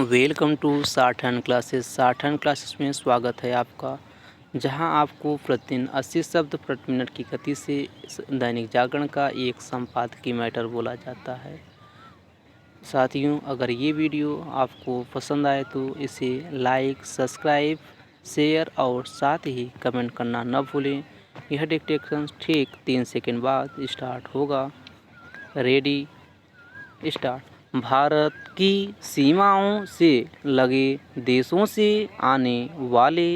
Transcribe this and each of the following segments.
Welcome to Sathan classes. Sathan classes में स्वागत है आपका, जहां आपको प्रतिदिन 80 शब्द प्रति मिनट की गति से दैनिक जागरण का एक संपादकीय मैटर बोला जाता है। साथियों, अगर ये वीडियो आपको पसंद आए तो इसे लाइक, सब्सक्राइब, शेयर और साथ ही कमेंट करना न भूलें। यह डिक्टेशन ठीक 3 सेकंड बाद स्टार्ट होगा। Ready, start. भारत की सीमाओं से लगे देशों से आने वाले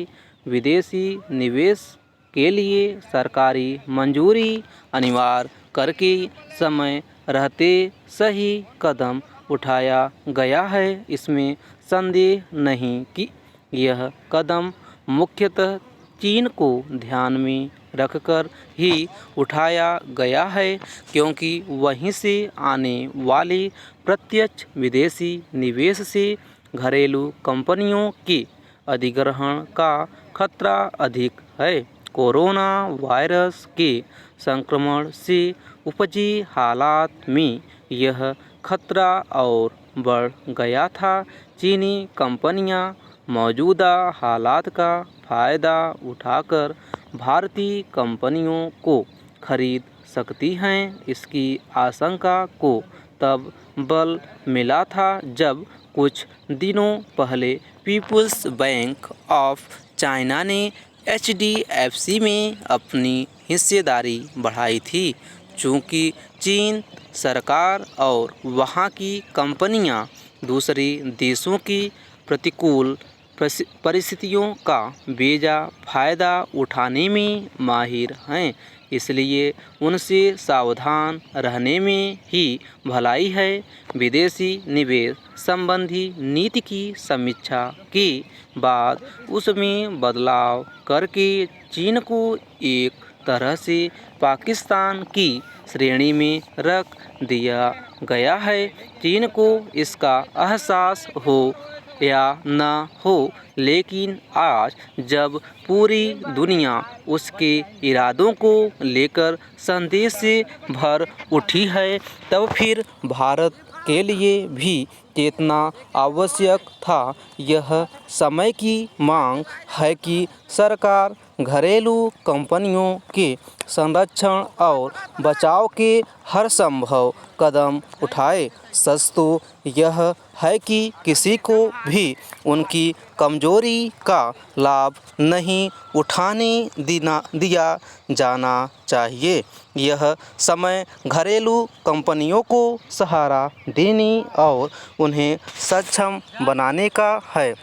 विदेशी निवेश के लिए सरकारी मंजूरी अनिवार्य करके समय रहते सही कदम उठाया गया है। इसमें संदेह नहीं कि यह कदम मुख्यतः चीन को ध्यान में रखकर ही उठाया गया है, क्योंकि वहीं से आने वाले प्रत्यक्ष विदेशी निवेश से घरेलू कंपनियों के अधिग्रहण का खतरा अधिक है। कोरोना वायरस के संक्रमण से उपजे हालात में यह खतरा और बढ़ गया था। चीनी कंपनियां मौजूदा हालात का फ़ायदा उठाकर भारतीय कंपनियों को खरीद सकती हैं। इसकी आशंका को तब बल मिला था जब कुछ दिनों पहले पीपुल्स बैंक ऑफ चाइना ने HDFC में अपनी हिस्सेदारी बढ़ाई थी। चूँकि चीन सरकार और वहाँ की कंपनियाँ दूसरे देशों की प्रतिकूल परिस्थितियों का बेजा फ़ायदा उठाने में माहिर हैं, इसलिए उनसे सावधान रहने में ही भलाई है। विदेशी निवेश संबंधी नीति की समीक्षा के बाद उसमें बदलाव करके चीन को एक तरह से पाकिस्तान की श्रेणी में रख दिया गया है। चीन को इसका एहसास हो या न हो, लेकिन आज जब पूरी दुनिया उसके इरादों को लेकर संदेह से भर उठी है, तब फिर भारत के लिए भी चेतना आवश्यक था। यह समय की मांग है कि सरकार घरेलू कंपनियों के संरक्षण और बचाव के हर संभव कदम उठाए। सच तो यह है कि किसी को भी उनकी कमजोरी का लाभ नहीं उठाने दिया जाना चाहिए। यह समय घरेलू कंपनियों को सहारा देने और उन्हें सक्षम बनाने का है।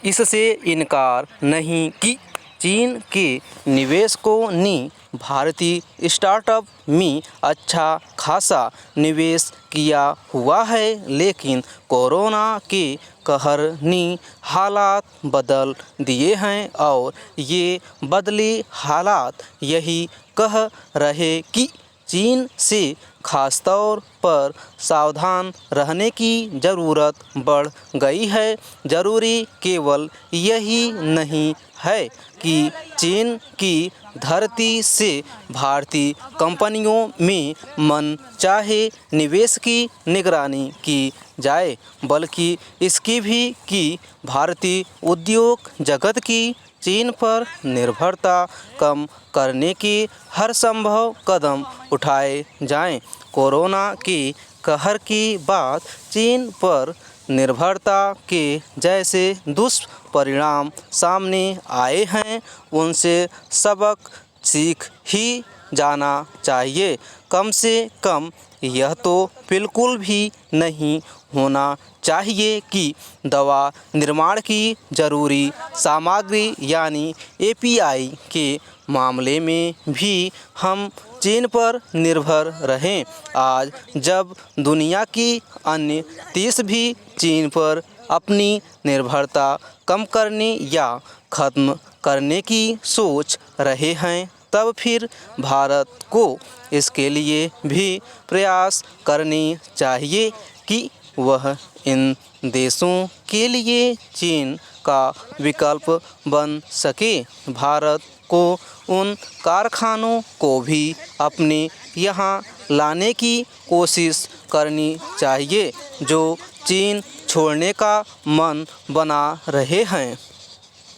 इससे इनकार नहीं कि चीन के निवेशकों ने भारतीय स्टार्टअप में अच्छा खासा निवेश किया हुआ है, लेकिन कोरोना के कहर ने हालात बदल दिए हैं और ये बदले हालात यही कह रहे कि चीन से खासतौर पर सावधान रहने की ज़रूरत बढ़ गई है। ज़रूरी केवल यही नहीं है कि चीन की धरती से भारतीय कंपनियों में मन चाहे निवेश की निगरानी की जाए, बल्कि इसकी भी कि भारतीय उद्योग जगत की चीन पर निर्भरता कम करने के हर संभव कदम उठाए जाएं। कोरोना के कहर के बाद चीन पर निर्भरता के जैसे दुष्परिणाम सामने आए हैं, उनसे सबक सीख ही जाना चाहिए। कम से कम यह तो बिल्कुल भी नहीं होना चाहिए कि दवा निर्माण की ज़रूरी सामग्री यानी API के मामले में भी हम चीन पर निर्भर रहें। आज जब दुनिया की अन्य देश भी चीन पर अपनी निर्भरता कम करने या ख़त्म करने की सोच रहे हैं, तब फिर भारत को इसके लिए भी प्रयास करने चाहिए कि वह इन देशों के लिए चीन का विकल्प बन सके। भारत को उन कारखानों को भी अपने यहाँ लाने की कोशिश करनी चाहिए जो चीन छोड़ने का मन बना रहे हैं।